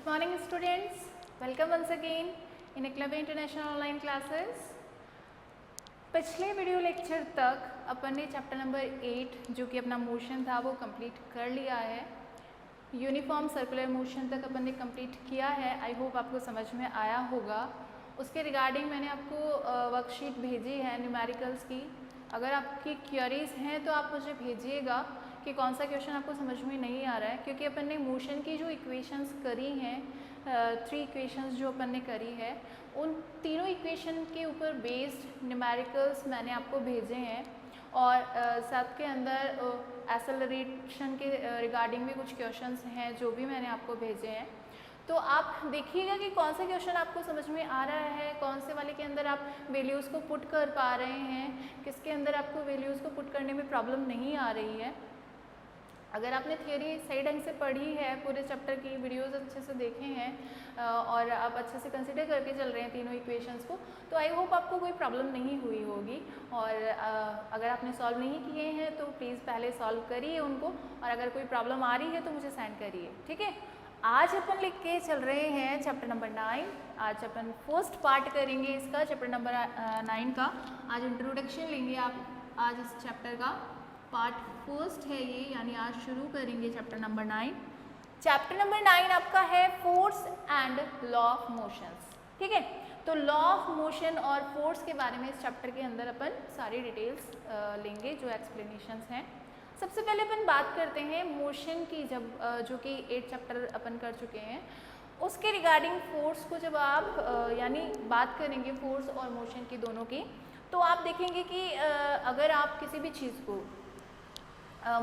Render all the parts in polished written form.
Good morning students, welcome once again in Eklavya International Online Classes। पिछले video lecture तक अपन ने chapter number 8 जो कि अपना मोशन था वो कंप्लीट कर लिया है। यूनिफॉर्म सर्कुलर मोशन तक अपन ने कंप्लीट किया है। आई होप आपको समझ में आया होगा। उसके रिगार्डिंग मैंने आपको वर्कशीट भेजी है न्यूमेरिकल्स की। अगर आपकी क्वेरीज हैं तो आप मुझे भेजिएगा कि कौन सा क्वेश्चन आपको समझ में नहीं आ रहा है, क्योंकि अपन ने मोशन की जो इक्वेशंस करी हैं 3 इक्वेशंस जो अपन ने करी है उन तीनों इक्वेशन के ऊपर बेस्ड न्यूमेरिकल्स मैंने आपको भेजे हैं और साथ के अंदर एक्सेलरेशन के रिगार्डिंग भी कुछ क्वेश्चंस हैं जो भी मैंने आपको भेजे हैं। तो आप देखिएगा कि कौन सा क्वेश्चन आपको समझ में आ रहा है, कौन से वाले के अंदर आप वैल्यूज़ को पुट कर पा रहे हैं, किसके अंदर आपको वैल्यूज़ को पुट करने में प्रॉब्लम नहीं आ रही है। अगर आपने थियोरी सही ढंग से पढ़ी है, पूरे चैप्टर की वीडियोस अच्छे से देखे हैं और आप अच्छे से कंसिडर करके चल रहे हैं तीनों इक्वेशंस को, तो आई होप आपको कोई प्रॉब्लम नहीं हुई होगी। और अगर आपने सॉल्व नहीं किए हैं तो प्लीज़ पहले सॉल्व करिए उनको, और अगर कोई प्रॉब्लम आ रही है तो मुझे सेंड करिए, ठीक है। आज अपन लिख के चल रहे हैं चैप्टर नंबर 9। आज अपन फर्स्ट पार्ट करेंगे इसका, चैप्टर नंबर 9 का। आज इंट्रोडक्शन लेंगे आप आज इस चैप्टर का, पार्ट फर्स्ट है ये, यानी आज शुरू करेंगे चैप्टर नंबर 9। चैप्टर नंबर 9 आपका है force and law of motions, ठीक है। तो लॉ ऑफ मोशन और फोर्स के बारे में इस चैप्टर के अंदर अपन सारी डिटेल्स लेंगे, जो एक्सप्लेनेशंस हैं। सबसे पहले अपन बात करते हैं मोशन की, जब जो कि 8 चैप्टर अपन कर चुके हैं उसके रिगार्डिंग फोर्स को जब आप यानी बात करेंगे फोर्स और मोशन की दोनों की, तो आप देखेंगे कि अगर आप किसी भी चीज़ को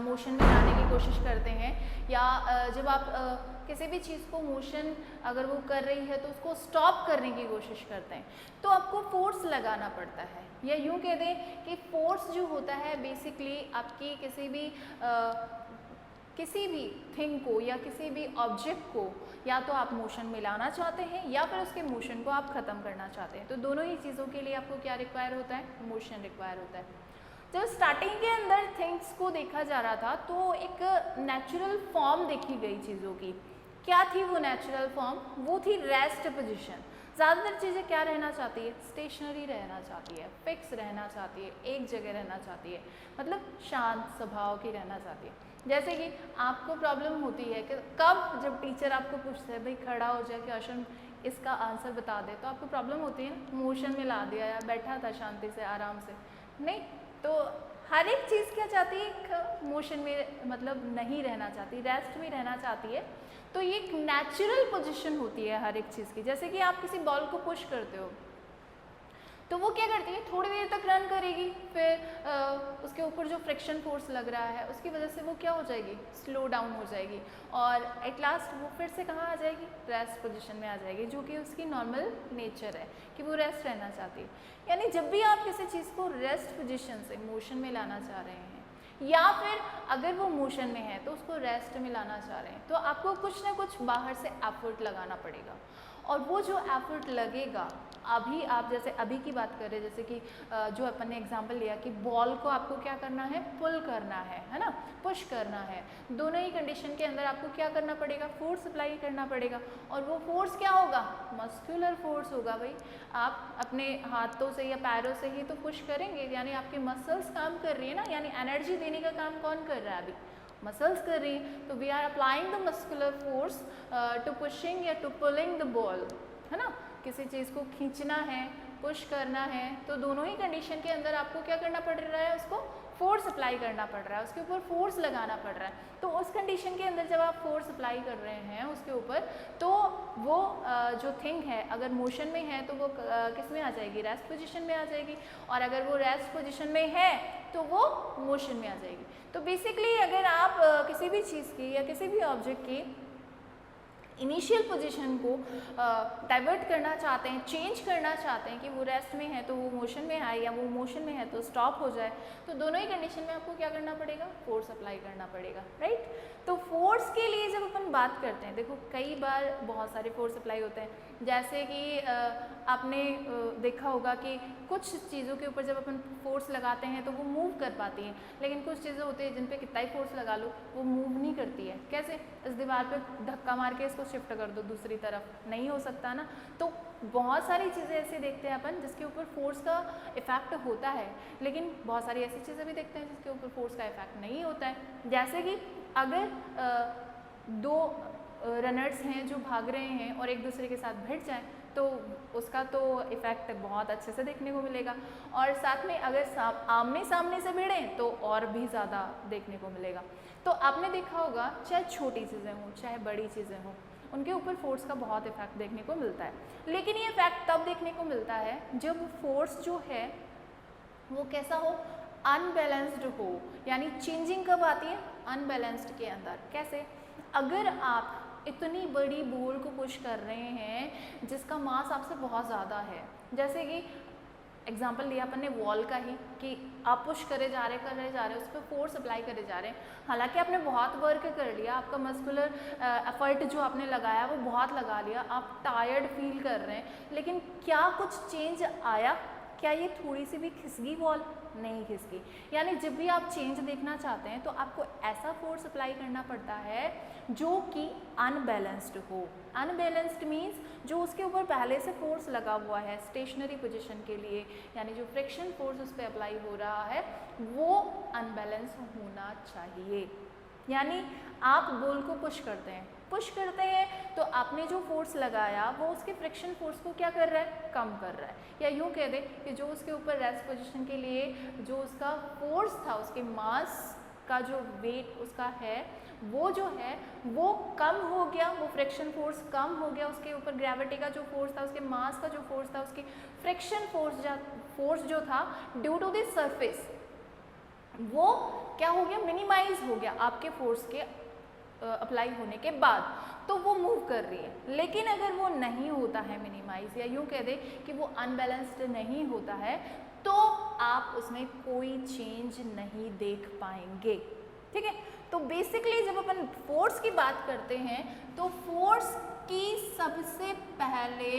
मोशन में लाने की कोशिश करते हैं या जब आप किसी भी चीज़ को मोशन अगर वो कर रही है तो उसको स्टॉप करने की कोशिश करते हैं तो आपको फोर्स लगाना पड़ता है। या यूँ कह दें कि फोर्स जो होता है बेसिकली आपकी किसी भी थिंग को या किसी भी ऑब्जेक्ट को या तो आप मोशन में लाना चाहते हैं या फिर उसके मोशन को आप ख़त्म करना चाहते हैं। तो दोनों ही चीज़ों के लिए आपको क्या रिक्वायर होता है? मोशन रिक्वायर होता है। जब स्टार्टिंग के अंदर थिंग्स को देखा जा रहा था तो एक नेचुरल फॉर्म देखी गई चीज़ों की। क्या थी वो नेचुरल फॉर्म? वो थी रेस्ट पोजीशन। ज़्यादातर चीज़ें क्या रहना चाहती है? स्टेशनरी रहना चाहती है, फिक्स रहना चाहती है, एक जगह रहना चाहती है, मतलब शांत स्वभाव की रहना चाहती है। जैसे कि आपको प्रॉब्लम होती है कि कब जब टीचर आपको पूछते हैं भाई खड़ा हो जाए क्वेश्चन इसका आंसर बता दे, तो आपको प्रॉब्लम होती है मोशन में ला दिया या बैठा था शांति से आराम से, नहीं। तो हर एक चीज़ क्या चाहती है? एक मोशन में मतलब नहीं रहना चाहती, रेस्ट में रहना चाहती है। तो ये एक नेचुरल पोजीशन होती है हर एक चीज़ की। जैसे कि आप किसी बॉल को पुश करते हो तो वो क्या करती है? थोड़ी देर तक रन करेगी, फिर उसके ऊपर जो फ्रिक्शन फोर्स लग रहा है उसकी वजह से वो क्या हो जाएगी? स्लो डाउन हो जाएगी और एट लास्ट वो फिर से कहाँ आ जाएगी? रेस्ट पोजीशन में आ जाएगी, जो कि उसकी नॉर्मल नेचर है कि वो रेस्ट रहना चाहती है। यानी जब भी आप किसी चीज़ को रेस्ट पोजीशन से मोशन में लाना चाह रहे हैं या फिर अगर वो मोशन में है तो उसको रेस्ट में लाना चाह रहे हैं, तो आपको कुछ ना कुछ बाहर से एफर्ट लगाना पड़ेगा। और वो जो एफर्ट लगेगा, अभी आप जैसे अभी की बात कर रहे हैं, जैसे कि जो अपन ने एग्जांपल लिया कि बॉल को आपको क्या करना है? पुल करना है ना, पुश करना है। दोनों ही कंडीशन के अंदर आपको क्या करना पड़ेगा? फोर्स अप्लाई करना पड़ेगा। और वो फोर्स क्या होगा? मस्कुलर फोर्स होगा। भाई आप अपने हाथों से या पैरों से ही तो पुश करेंगे, यानी आपके मसल्स काम कर रही है ना, यानी एनर्जी देने का काम कौन कर रहा है? अभी मसल्स कर रही हैं। तो we are applying the muscular force to pushing या टू पुलिंग द बॉल, है ना। किसी चीज़ को खींचना है, पुश करना है, तो दोनों ही कंडीशन के अंदर आपको क्या करना पड़ रहा है? उसको फोर्स अप्लाई करना पड़ रहा है, उसके ऊपर फोर्स लगाना पड़ रहा है। तो उस कंडीशन के अंदर जब आप फोर्स अप्लाई कर रहे हैं उसके ऊपर, तो वो जो थिंग है अगर मोशन में है तो वो किस में आ जाएगी? रेस्ट पोजीशन में आ जाएगी। और अगर वो रेस्ट पोजीशन में है तो वो मोशन में आ जाएगी। तो बेसिकली अगर आप किसी भी चीज़ की या किसी भी ऑब्जेक्ट की इनिशियल पोजीशन को डाइवर्ट करना चाहते हैं, चेंज करना चाहते हैं कि वो रेस्ट में है तो वो मोशन में आए या वो मोशन में है तो स्टॉप हो जाए, तो दोनों ही कंडीशन में आपको क्या करना पड़ेगा? फोर्स अप्लाई करना पड़ेगा, राइट। तो फोर्स के लिए जब अपन बात करते हैं, देखो कई बार बहुत सारे फोर्स अप्लाई होते हैं। जैसे कि आपने देखा होगा कि कुछ चीज़ों के ऊपर जब अपन फोर्स लगाते हैं तो वो मूव कर पाती हैं, लेकिन कुछ चीज़ें होती हैं जिन पे कितना ही फोर्स लगा लो वो मूव नहीं करती है। कैसे? इस दीवार पे धक्का मार के इसको इसको शिफ्ट कर दो दूसरी तरफ, नहीं हो सकता ना। तो बहुत सारी चीज़ें ऐसी देखते हैं अपन जिसके ऊपर फोर्स का इफेक्ट होता है, लेकिन बहुत सारी ऐसी चीज़ें भी देखते हैं जिसके ऊपर फोर्स का इफेक्ट नहीं होता है। जैसे कि अगर दो रनर्स हैं जो भाग रहे हैं और एक दूसरे के साथ भिड़ जाएं तो उसका तो इफ़ेक्ट बहुत अच्छे से देखने को मिलेगा, और साथ में अगर आमने सामने से भिड़ें तो और भी ज़्यादा देखने को मिलेगा। तो आपने देखा होगा चाहे छोटी चीज़ें हों चाहे बड़ी चीज़ें हों, उनके ऊपर फोर्स का बहुत इफेक्ट देखने को मिलता है। लेकिन ये इफेक्ट तब देखने को मिलता है जब फोर्स जो है वो कैसा हो, अनबैलेंस्ड हो। यानी चेंजिंग कब आती है, अनबैलेंस्ड के अंदर। कैसे, अगर आप इतनी बड़ी बॉल को पुश कर रहे हैं जिसका मास आपसे बहुत ज़्यादा है, जैसे कि एग्जाम्पल लिया अपन ने वॉल का ही कि आप पुश करे जा रहे उस पर फोर्स अप्लाई करे जा रहे हैं, हालांकि आपने बहुत वर्क कर लिया, आपका मस्कुलर एफर्ट जो आपने लगाया वो बहुत लगा लिया, आप टायर्ड फील कर रहे हैं, लेकिन क्या कुछ चेंज आया? क्या ये थोड़ी सी भी खिसकी वॉल? नहीं खिसकी। यानी जब भी आप चेंज देखना चाहते हैं तो आपको ऐसा फोर्स अप्लाई करना पड़ता है जो कि अनबैलेंस्ड हो। अनबैलेंस्ड मीन्स जो उसके ऊपर पहले से फोर्स लगा हुआ है स्टेशनरी पोजीशन के लिए, यानी जो फ्रिक्शन फोर्स उस पर अप्लाई हो रहा है वो अनबैलेंस होना चाहिए। यानी आप बॉल को पुश करते हैं तो आपने जो फोर्स लगाया वो उसके फ्रिक्शन फोर्स को क्या कर रहा है, कम कर रहा है। या यूँ कह दें कि जो उसके ऊपर रेस्ट पोजीशन के लिए जो उसका फोर्स था, उसके मास का जो वेट उसका है वो जो है वो कम हो गया, वो फ्रिक्शन फोर्स कम हो गया, उसके ऊपर ग्रेविटी का जो फोर्स था, उसके मास का जो फोर्स था, उसकी फ्रिक्शन फोर्स जो था ड्यू टू द सरफेस वो क्या हो गया, मिनिमाइज हो गया आपके फोर्स के अप्लाई होने के बाद, तो वो मूव कर रही है। लेकिन अगर वो नहीं होता है मिनिमाइज, या यूँ कह दे कि वो अनबैलेंस्ड नहीं होता है, तो आप उसमें कोई चेंज नहीं देख पाएंगे। ठीक है, तो बेसिकली जब अपन फोर्स की बात करते हैं तो फोर्स की सबसे पहले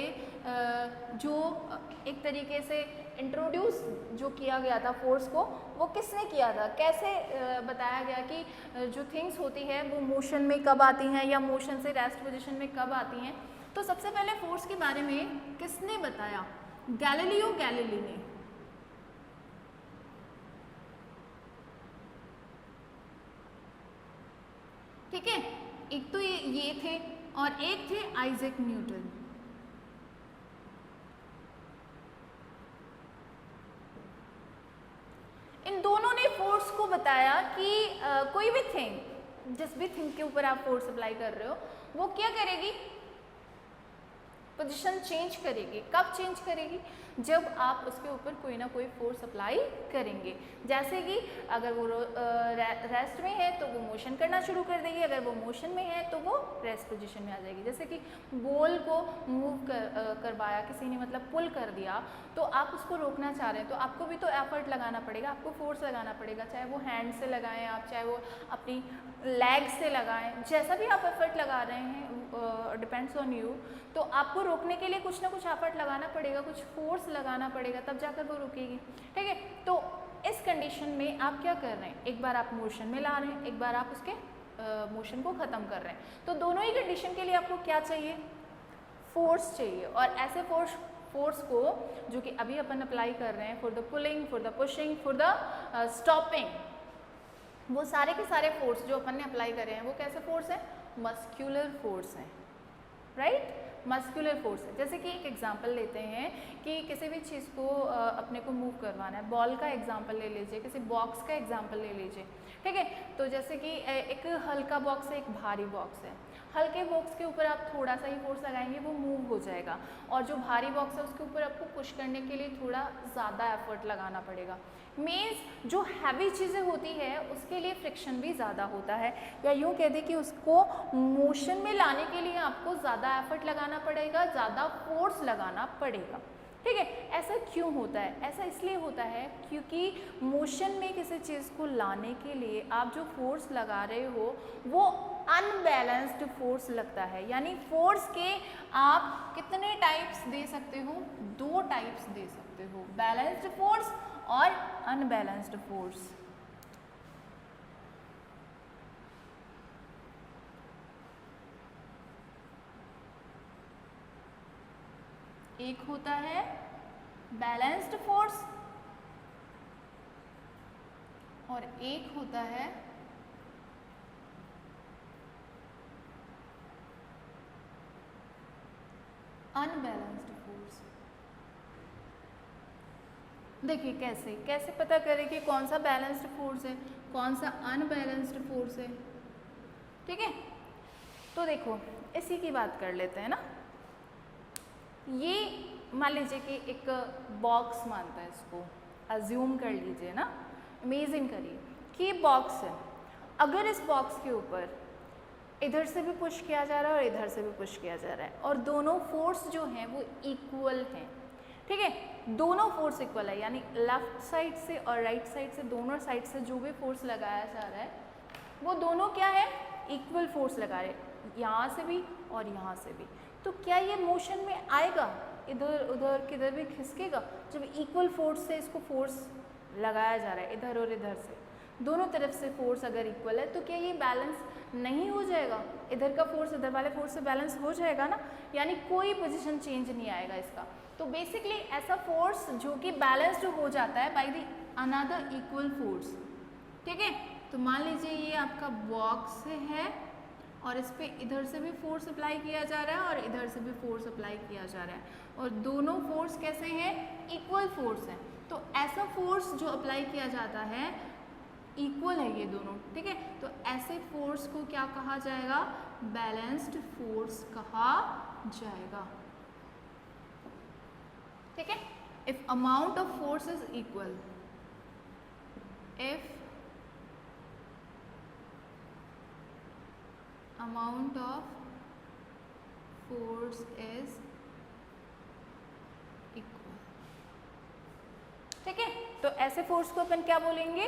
जो एक तरीके से इंट्रोड्यूस जो किया गया था फोर्स को, वो किसने किया था? कैसे बताया गया कि जो थिंग्स होती है वो मोशन में कब आती हैं या मोशन से रेस्ट पोजीशन में कब आती हैं? तो सबसे पहले फोर्स के बारे में किसने बताया? गैलीलियो गैलीली ने। ठीक है, एक तो ये थे और एक थे आइजैक न्यूटन। इन दोनों ने फोर्स को बताया कि कोई भी थिंग, जिस भी थिंग के ऊपर आप फोर्स अप्लाई कर रहे हो वो क्या करेगी, पोजीशन चेंज करेगी। कब चेंज करेगी? जब आप उसके ऊपर कोई ना कोई फोर्स अप्लाई करेंगे। जैसे कि अगर वो रेस्ट में है तो वो मोशन करना शुरू कर देगी, अगर वो मोशन में है तो वो रेस्ट पोजीशन में आ जाएगी। जैसे कि बॉल को मूव करवाया किसी ने, मतलब पुल कर दिया, तो आप उसको रोकना चाह रहे हैं तो आपको भी तो एफर्ट लगाना पड़ेगा, आपको फोर्स लगाना पड़ेगा, चाहे वो हैंड से लगाएं आप, चाहे वो अपनी लेग से लगाएं, जैसा भी आप एफर्ट लगा रहे हैं डिपेंड्स ऑन यू। तो आपको रोकने के लिए कुछ ना कुछ एफर्ट लगाना पड़ेगा, कुछ फोर्स लगाना पड़ेगा, तब जाकर वो रुकेगी। ठीक है, तो इस कंडीशन में आप क्या कर रहे हैं, एक बार आप मोशन में ला रहे हैं, एक बार आप उसके मोशन को ख़त्म कर रहे हैं। तो दोनों ही कंडीशन के लिए आपको क्या चाहिए, फोर्स चाहिए। और ऐसे फोर्स को जो कि अभी अपन अप्लाई कर रहे हैं for the pulling, for the pushing, for the stopping, वो सारे के सारे फोर्स जो अपन ने अप्लाई करे हैं वो कैसे फोर्स है, मस्क्यूलर फोर्स है, राइट, मस्कुलर फोर्स है। जैसे कि एक एग्जांपल लेते हैं कि किसी भी चीज़ को अपने को मूव करवाना है, बॉल का एग्जांपल ले लीजिए, किसी बॉक्स का एग्जांपल ले लीजिए। ठीक है, तो जैसे कि एक हल्का बॉक्स है, एक भारी बॉक्स है। हल्के बॉक्स के ऊपर आप थोड़ा सा ही फोर्स लगाएंगे वो मूव हो जाएगा, और जो भारी बॉक्स है उसके ऊपर आपको पुश करने के लिए थोड़ा ज़्यादा एफर्ट लगाना पड़ेगा। मीन्स जो हैवी चीज़ें होती है उसके लिए फ्रिक्शन भी ज़्यादा होता है, या यूँ कह दें कि उसको मोशन में लाने के लिए आपको ज़्यादा एफर्ट लगाना पड़ेगा, ज़्यादा फोर्स लगाना पड़ेगा। ठीक है, ऐसा क्यों होता है? ऐसा इसलिए होता है क्योंकि मोशन में किसी चीज़ को लाने के लिए आप जो फोर्स लगा रहे हो वो अनबैलेंस्ड फोर्स लगता है। यानी फोर्स के आप कितने टाइप्स दे सकते हो, 2 टाइप्स दे सकते हो, बैलेंस्ड फोर्स और अनबैलेंस्ड फोर्स। एक होता है बैलेंस्ड फोर्स और एक होता है अनबैलेंस्ड फोर्स। देखिए कैसे कैसे पता करें कि कौन सा बैलेंस्ड फोर्स है, कौन सा अनबैलेंस्ड फोर्स है। ठीक है, तो देखो इसी की बात कर लेते हैं ना। ये मान लीजिए कि एक बॉक्स मानता है, इसको अज्यूम कर लीजिए ना, इमेजिन करिए कि ये बॉक्स है। अगर इस बॉक्स के ऊपर इधर से भी पुश किया जा रहा है और इधर से भी पुश किया जा रहा है और दोनों फोर्स जो हैं वो इक्वल हैं। ठीक है, दोनों फोर्स इक्वल है, यानी लेफ्ट साइड से और राइट साइड से, दोनों साइड से जो भी फोर्स लगाया जा रहा है वो दोनों क्या है, इक्वल फोर्स लगा रहे हैं, यहाँ से भी और यहाँ से भी। तो क्या ये मोशन में आएगा, इधर उधर किधर भी खिसकेगा? जब इक्वल फोर्स से इसको फोर्स लगाया जा रहा है इधर और इधर से, दोनों तरफ से फोर्स अगर इक्वल है तो क्या ये बैलेंस नहीं हो जाएगा? इधर का फोर्स इधर वाले फोर्स से बैलेंस हो जाएगा ना, यानी कोई पोजीशन चेंज नहीं आएगा इसका। तो बेसिकली ऐसा फोर्स जो कि बैलेंस्ड हो जाता है by the another equal force. ठीक है, तो मान लीजिए ये आपका बॉक्स है और इस पे इधर से भी फोर्स अप्लाई किया जा रहा है और इधर से भी फोर्स अप्लाई किया जा रहा है और दोनों फोर्स कैसे हैं, इक्वल फोर्स हैं। तो ऐसा फोर्स जो अप्लाई किया जाता है इक्वल है ये दोनों। ठीक है, तो ऐसे फोर्स को क्या कहा जाएगा, बैलेंस्ड फोर्स कहा जाएगा। ठीक है, if amount of force is equal, if amount of force is equal। ठीक है, तो ऐसे फोर्स को अपन क्या बोलेंगे,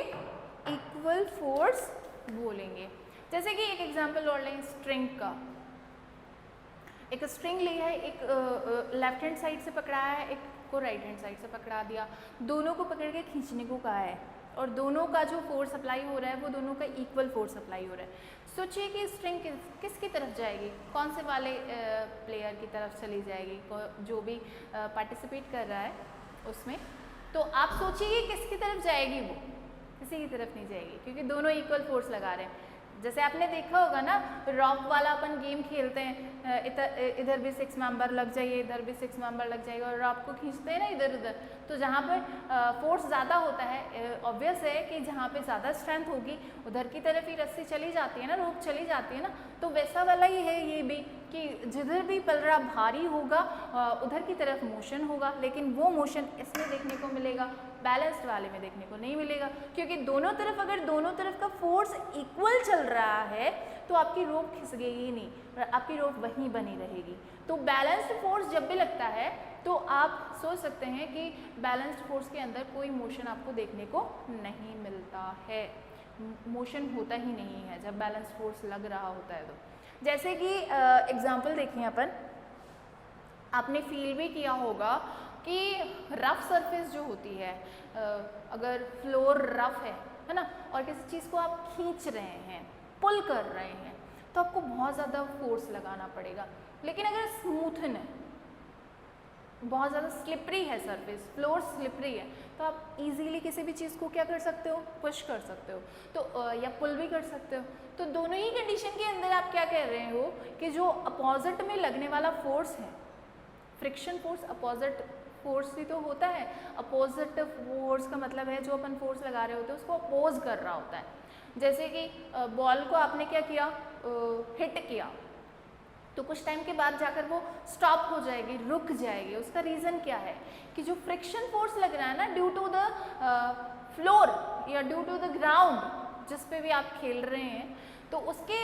इक्वल फोर्स बोलेंगे। जैसे कि एक एग्जांपल और लें स्ट्रिंग का। एक स्ट्रिंग ली है, एक लेफ्ट हैंड साइड से पकड़ा है, एक को राइट हैंड साइड से पकड़ा दिया, दोनों को पकड़ के खींचने को कहा है और दोनों का जो फोर्स अप्लाई हो रहा है वो दोनों का इक्वल फोर्स अप्लाई हो रहा है। सोचिए कि स्ट्रिंग किसकी तरफ जाएगी, कौन से वाले प्लेयर की तरफ चली जाएगी, जो भी पार्टिसिपेट कर रहा है उसमें। तो आप सोचिए किसकी तरफ जाएगी, वो किसी की तरफ नहीं जाएगी क्योंकि दोनों इक्वल फोर्स लगा रहे हैं। जैसे आपने देखा होगा ना, रॉक वाला अपन गेम खेलते हैं, इधर भी 6 मेंबर लग जाइए, इधर भी 6 मेंबर लग जाएगा और रॉक को खींचते हैं ना इधर उधर। तो जहाँ पर फोर्स ज़्यादा होता है, ऑब्वियस है कि जहाँ पे ज़्यादा स्ट्रेंथ होगी उधर की तरफ ही रस्सी चली जाती है ना, रोप चली जाती है ना। तो वैसा वाला ही है ये भी कि जिधर भी पलड़ा भारी होगा उधर की तरफ मोशन होगा, लेकिन वो मोशन इसमें देखने को मिलेगा, बैलेंस्ड वाले में देखने को नहीं मिलेगा। क्योंकि दोनों तरफ अगर दोनों तरफ का फोर्स इक्वल चल रहा है तो आपकी रोप खिसकेगी ही नहीं और आपकी रोप वहीं बनी रहेगी। तो बैलेंस्ड फोर्स जब भी लगता है तो आप सोच सकते हैं कि बैलेंस्ड फोर्स के अंदर कोई मोशन आपको देखने को नहीं मिलता है, मोशन होता ही नहीं है जब बैलेंस्ड फोर्स लग रहा होता है। तो जैसे कि एग्जाम्पल देखें अपन, आपने फील भी किया होगा कि रफ सरफेस जो होती है, अगर फ्लोर रफ है ना, और किसी चीज़ को आप खींच रहे हैं, पुल कर रहे हैं, तो आपको बहुत ज़्यादा फोर्स लगाना पड़ेगा। लेकिन अगर स्मूथन है, बहुत ज़्यादा स्लिपरी है सरफेस, फ्लोर स्लिपरी है, तो आप इजीली किसी भी चीज़ को क्या कर सकते हो, पुश कर सकते हो, तो या पुल भी कर सकते हो। तो दोनों ही कंडीशन के अंदर आप क्या कह रहे हो कि जो अपोजिट में लगने वाला फोर्स है, फ्रिक्शन फोर्स अपोजिट फोर्स ही तो होता है। अपोजिट फोर्स का मतलब है जो अपन फोर्स लगा रहे होते हैं उसको अपोज कर रहा होता है। जैसे कि बॉल को आपने क्या किया, हिट किया, तो कुछ टाइम के बाद जाकर वो स्टॉप हो जाएगी, रुक जाएगी। उसका रीज़न क्या है कि जो फ्रिक्शन फोर्स लग रहा है ना, ड्यू टू द फ्लोर या ड्यू टू द ग्राउंड जिस पे भी आप खेल रहे हैं, तो उसके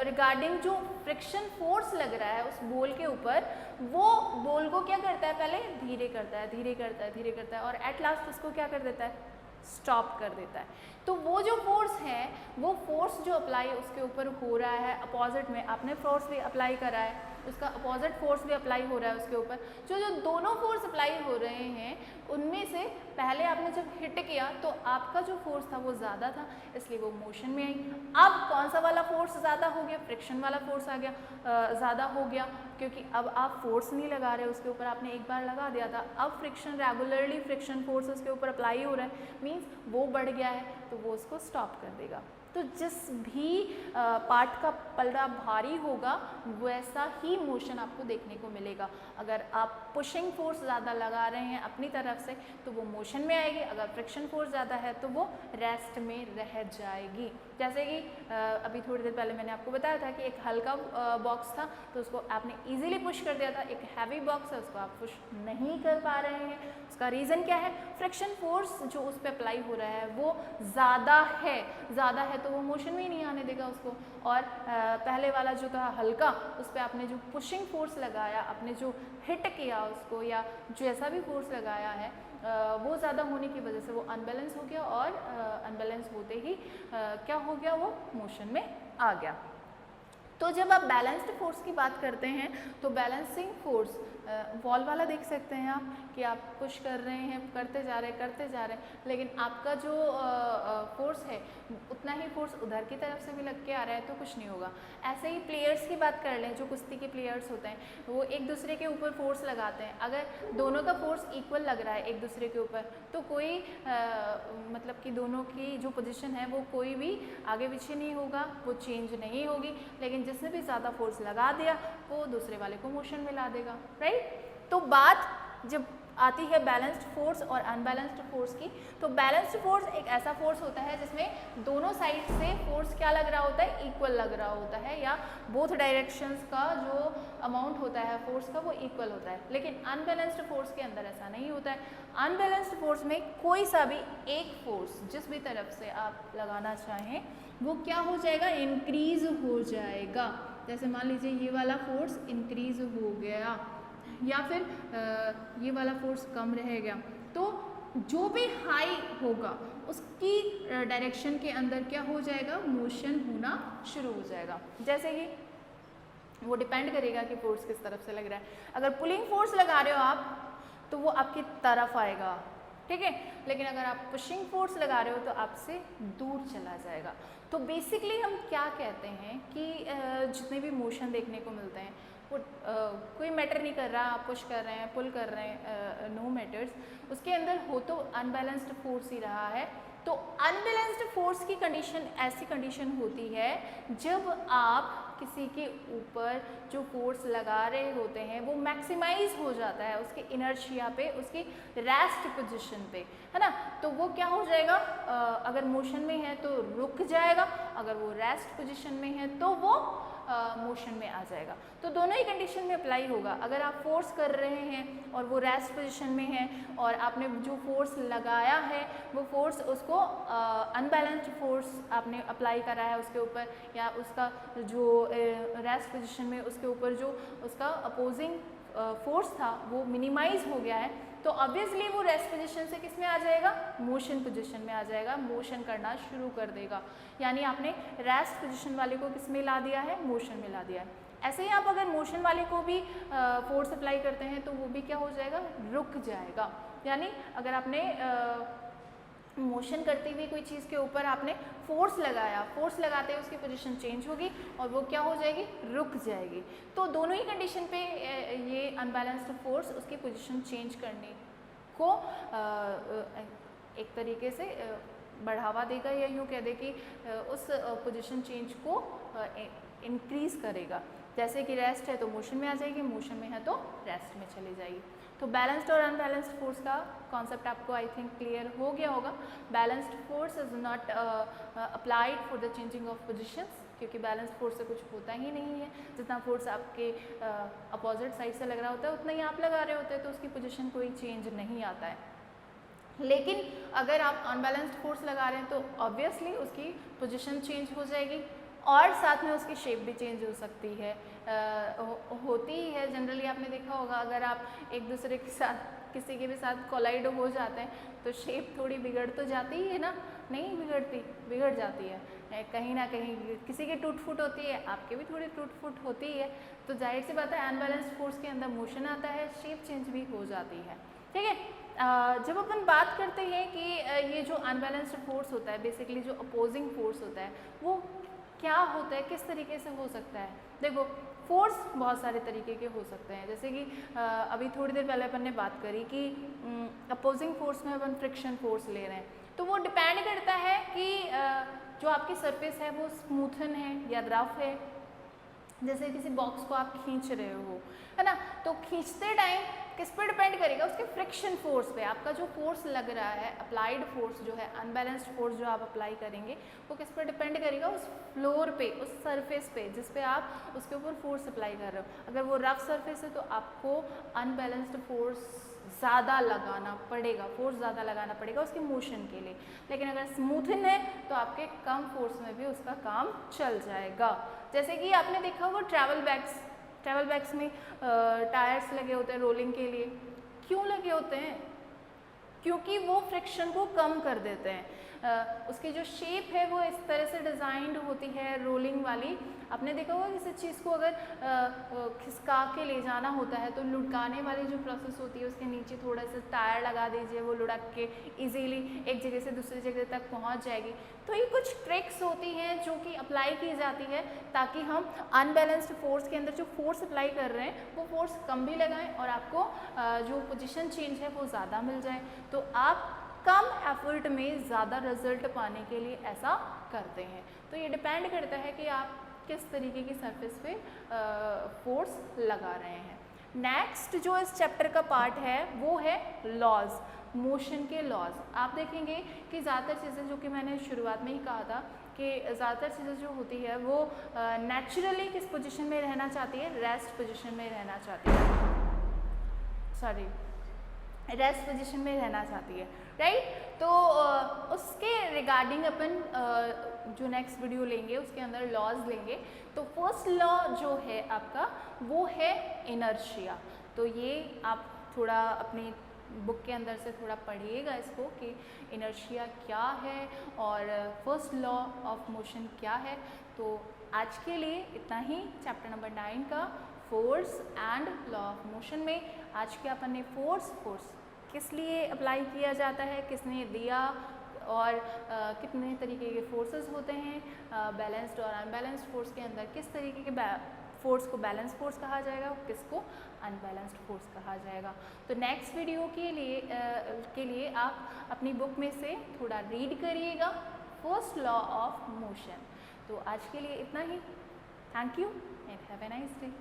रिगार्डिंग जो फ्रिक्शन फोर्स लग रहा है उस बॉल के ऊपर, वो बॉल को क्या करता है, पहले धीरे करता है, धीरे करता है, धीरे करता है और एट लास्ट उसको क्या कर देता है, स्टॉप कर देता है। तो वो जो फोर्स है, वो फोर्स जो अप्लाई उसके ऊपर हो रहा है अपोजिट में, आपने फोर्स भी अप्लाई करा है, उसका अपोजिट फोर्स भी अप्लाई हो रहा है उसके ऊपर। जो दोनों फोर्स अप्लाई हो रहे हैं उनमें से पहले आपने जब हिट किया तो आपका जो फोर्स था वो ज़्यादा था, इसलिए वो मोशन में आई। अब कौन सा वाला फोर्स ज़्यादा हो गया? फ्रिक्शन वाला फोर्स आ गया, ज़्यादा हो गया, क्योंकि अब आप फोर्स नहीं लगा रहे उसके ऊपर, आपने एक बार लगा दिया था, अब फ्रिक्शन रेगुलरली फ्रिक्शन फोर्स उसके ऊपर अप्लाई हो रहा है, मीन्स वो बढ़ गया है, तो वो उसको स्टॉप कर देगा। तो जिस भी पार्ट का पलड़ा भारी होगा वैसा ही मोशन आपको देखने को मिलेगा। अगर आप पुशिंग फोर्स ज़्यादा लगा रहे हैं अपनी तरफ से तो वो मोशन में आएगी, अगर फ्रिक्शन फोर्स ज़्यादा है तो वो रेस्ट में रह जाएगी। जैसे कि अभी थोड़ी देर पहले मैंने आपको बताया था कि एक हल्का बॉक्स था तो उसको आपने इजीली पुश कर दिया था, एक हैवी बॉक्स है उसको आप पुश नहीं कर पा रहे हैं। उसका रीज़न क्या है? फ्रिक्शन फोर्स जो उस पर अप्लाई हो रहा है वो ज़्यादा है तो वो मोशन में ही नहीं आने देगा उसको। और पहले वाला जो था हल्का, उस पर आपने जो पुशिंग फोर्स लगाया, आपने जो हिट किया उसको या जैसा भी फोर्स लगाया है वो ज़्यादा होने की वजह से वो अनबैलेंस हो गया और अनबैलेंस होते ही क्या हो गया? वो मोशन में आ गया। तो जब आप बैलेंस्ड फोर्स की बात करते हैं तो बैलेंसिंग फोर्स वॉल वाला देख सकते हैं आप कि आप पुश कर रहे हैं, करते जा रहे हैं, लेकिन आपका जो फोर्स है उतना ही फोर्स उधर की तरफ से भी लग के आ रहा है तो कुछ नहीं होगा। ऐसे ही प्लेयर्स की बात कर लें, जो कुश्ती के प्लेयर्स होते हैं वो एक दूसरे के ऊपर फोर्स लगाते हैं। अगर दोनों का फोर्स इक्वल लग रहा है एक दूसरे के ऊपर तो कोई मतलब कि दोनों की जो पोजीशन है वो कोई भी आगे पीछे नहीं होगा, वो चेंज नहीं होगी। लेकिन जिसने भी ज़्यादा फोर्स लगा दिया वो दूसरे वाले को मोशन में ला देगा, राइट। तो बात जब आती है बैलेंस्ड फोर्स और अनबैलेंस्ड फोर्स की, तो बैलेंस्ड फोर्स एक ऐसा फोर्स होता है जिसमें दोनों साइड से फोर्स क्या लग रहा होता है? इक्वल लग रहा होता है, या बोथ डायरेक्शंस का जो अमाउंट होता है फोर्स का वो इक्वल होता है। लेकिन अनबैलेंस्ड फोर्स के अंदर ऐसा नहीं होता है। अनबैलेंस्ड फोर्स में कोई सा भी एक फोर्स जिस भी तरफ से आप लगाना चाहें वो क्या हो जाएगा? इंक्रीज हो जाएगा। जैसे मान लीजिए ये वाला फोर्स इंक्रीज हो गया या फिर ये वाला फोर्स कम रह गया, तो जो भी हाई होगा उसकी डायरेक्शन के अंदर क्या हो जाएगा? मोशन होना शुरू हो जाएगा। जैसे कि वो डिपेंड करेगा कि फोर्स किस तरफ से लग रहा है। अगर पुलिंग फोर्स लगा रहे हो आप तो वो आपकी तरफ आएगा, ठीक है, लेकिन अगर आप पुशिंग फोर्स लगा रहे हो तो आपसे दूर चला जाएगा। तो बेसिकली हम क्या कहते हैं कि जितने भी मोशन देखने को मिलते हैं वो कोई मैटर नहीं कर रहा, आप पुश कर रहे हैं, पुल कर रहे हैं, नो मैटर्स, उसके अंदर हो तो अनबैलेंस्ड फोर्स ही रहा है। तो अनबैलेंस्ड फोर्स की कंडीशन ऐसी कंडीशन होती है जब आप किसी के ऊपर जो फोर्स लगा रहे होते हैं वो मैक्सिमाइज हो जाता है उसके इनर्शिया पे, उसकी रेस्ट पोजीशन पे, है ना। तो वो क्या हो जाएगा? अगर मोशन में है तो रुक जाएगा, अगर वो रेस्ट पोजीशन में है तो वो मोशन में आ जाएगा। तो दोनों ही कंडीशन में अप्लाई होगा। अगर आप फोर्स कर रहे हैं और वो रेस्ट पोजीशन में है और आपने जो फोर्स लगाया है वो फोर्स उसको अनबैलेंस्ड फोर्स आपने अप्लाई करा है उसके ऊपर, या उसका जो रेस्ट पोजीशन में उसके ऊपर जो उसका अपोजिंग फोर्स था वो मिनिमाइज हो गया है, तो ऑब्वियसली वो रेस्ट पोजीशन से किस में आ जाएगा? मोशन पोजीशन में आ जाएगा, मोशन करना शुरू कर देगा। यानी आपने रेस्ट पोजीशन वाले को किस में ला दिया है? मोशन में ला दिया है। ऐसे ही आप अगर मोशन वाले को भी फोर्स अप्लाई करते हैं तो वो भी क्या हो जाएगा? रुक जाएगा। यानी अगर आपने मोशन करते हुए कोई चीज़ के ऊपर आपने फोर्स लगाया, फोर्स लगाते हुए उसकी पोजीशन चेंज होगी और वो क्या हो जाएगी? रुक जाएगी। तो दोनों ही कंडीशन पे ये अनबैलेंस्ड फोर्स उसकी पोजीशन चेंज करने को एक तरीके से बढ़ावा देगा, या यूँ कह दे कि उस पोजीशन चेंज को इंक्रीज करेगा। जैसे कि रेस्ट है तो मोशन में आ जाएगी, मोशन में है तो रेस्ट में चली जाएगी। तो बैलेंस्ड और अनबैलेंस्ड फोर्स का कॉन्सेप्ट आपको आई थिंक क्लियर हो गया होगा। Balanced force is not applied for the changing of positions, क्योंकि बैलेंस्ड फोर्स से कुछ होता ही नहीं है। जितना फोर्स आपके अपोजिट साइड से लग रहा होता है उतना ही आप लगा रहे होते हैं, तो उसकी पोजीशन कोई चेंज नहीं आता है। लेकिन अगर आप अनबैलेंस्ड फोर्स लगा रहे हैं तो ऑब्वियसली उसकी पोजीशन चेंज हो जाएगी और साथ में उसकी शेप भी चेंज हो सकती है, होती ही है। जनरली आपने देखा होगा अगर आप एक दूसरे के साथ किसी के भी साथ कोलाइड हो जाते हैं तो शेप थोड़ी बिगड़ तो जाती ही है ना? नहीं बिगड़ती? बिगड़ जाती है। कहीं ना कहीं किसी की टूट फूट होती है, आपके भी थोड़ी टूट फूट होती है, तो जाहिर सी बात है अनबैलेंस्ड फोर्स के अंदर मोशन आता है, शेप चेंज भी हो जाती है। ठीक है, जब अपन बात करते हैं कि ये जो अनबैलेंस्ड फोर्स होता है, बेसिकली जो अपोजिंग फोर्स होता है वो क्या होता है, किस तरीके से हो सकता है। देखो फोर्स बहुत सारे तरीके के हो सकते हैं, जैसे कि अभी थोड़ी देर पहले अपन ने बात करी कि अपोजिंग फोर्स में अपन फ्रिक्शन फोर्स ले रहे हैं, तो वो डिपेंड करता है कि जो आपकी सरफेस है वो स्मूथन है या रफ है। जैसे किसी बॉक्स को आप खींच रहे हो, है ना, तो खींचते टाइम किस पे डिपेंड करेगा, उसके फ्रिक्शन फोर्स पे। आपका जो फोर्स लग रहा है, अप्लाइड फोर्स जो है, अनबैलेंस्ड फोर्स जो आप अप्लाई करेंगे वो किस पे डिपेंड करेगा, उस फ्लोर पे, उस सरफेस पे जिस पे आप उसके ऊपर फोर्स अप्लाई कर रहे हो। अगर वो रफ सरफेस है तो आपको अनबैलेंस्ड फोर्स ज़्यादा लगाना पड़ेगा, फोर्स ज़्यादा लगाना पड़ेगा उसके मोशन के लिए। लेकिन अगर स्मूथन है तो आपके कम फोर्स में भी उसका काम चल जाएगा। जैसे कि आपने देखा होगा ट्रैवल बैग्स में टायर्स लगे होते हैं रोलिंग के लिए। क्यों लगे होते हैं? क्योंकि वो फ्रिक्शन को कम कर देते हैं। उसकी जो शेप है वो इस तरह से डिज़ाइंड होती है रोलिंग वाली। आपने देखा होगा किसी चीज़ को अगर खिसका के ले जाना होता है तो लुढ़काने वाली जो प्रोसेस होती है उसके नीचे थोड़ा सा टायर लगा दीजिए, वो लुढ़क के इजीली एक जगह से दूसरी जगह तक पहुंच जाएगी। तो ये कुछ ट्रिक्स होती हैं जो कि अप्लाई की जाती है ताकि हम अनबैलेंस्ड फोर्स के अंदर जो फोर्स अप्लाई कर रहे हैं वो फोर्स कम भी लगाएं और आपको जो पोजीशन चेंज है वो ज़्यादा मिल जाए। तो आप कम एफर्ट में ज़्यादा रिजल्ट पाने के लिए ऐसा करते हैं। तो ये डिपेंड करता है कि आप किस तरीके की सरफेस पे फोर्स लगा रहे हैं। नेक्स्ट जो इस चैप्टर का पार्ट है वो है लॉज, मोशन के लॉज। आप देखेंगे कि ज़्यादातर चीज़ें जो कि मैंने शुरुआत में ही कहा था कि ज़्यादातर चीज़ें जो होती है वो नेचुरली किस पोजीशन में रहना चाहती है, रेस्ट पोजीशन में रहना चाहती है, रेस्ट पोजीशन में रहना चाहती है, राइट। तो उसके रिगार्डिंग अपन जो नेक्स्ट वीडियो लेंगे उसके अंदर लॉज लेंगे। तो फर्स्ट लॉ जो है आपका वो है इनर्शिया। तो ये आप थोड़ा अपनी बुक के अंदर से थोड़ा पढ़िएगा इसको कि इनर्शिया क्या है और फर्स्ट लॉ ऑफ मोशन क्या है। तो आज के लिए इतना ही चैप्टर नंबर 9 का force and law of motion में। आज के अपन ने फोर्स किस लिए अप्लाई किया जाता है, किसने दिया और कितने तरीके के फोर्सेस होते हैं, बैलेंस्ड और अनबैलेंस्ड फोर्स के अंदर किस तरीके के फोर्स को बैलेंस फोर्स कहा जाएगा, किसको अनबैलेंस्ड फोर्स कहा जाएगा। तो नेक्स्ट वीडियो के लिए आप अपनी बुक में से थोड़ा रीड करिएगा फर्स्ट लॉ ऑफ मोशन। तो आज के लिए इतना ही। Thank you and have a nice day.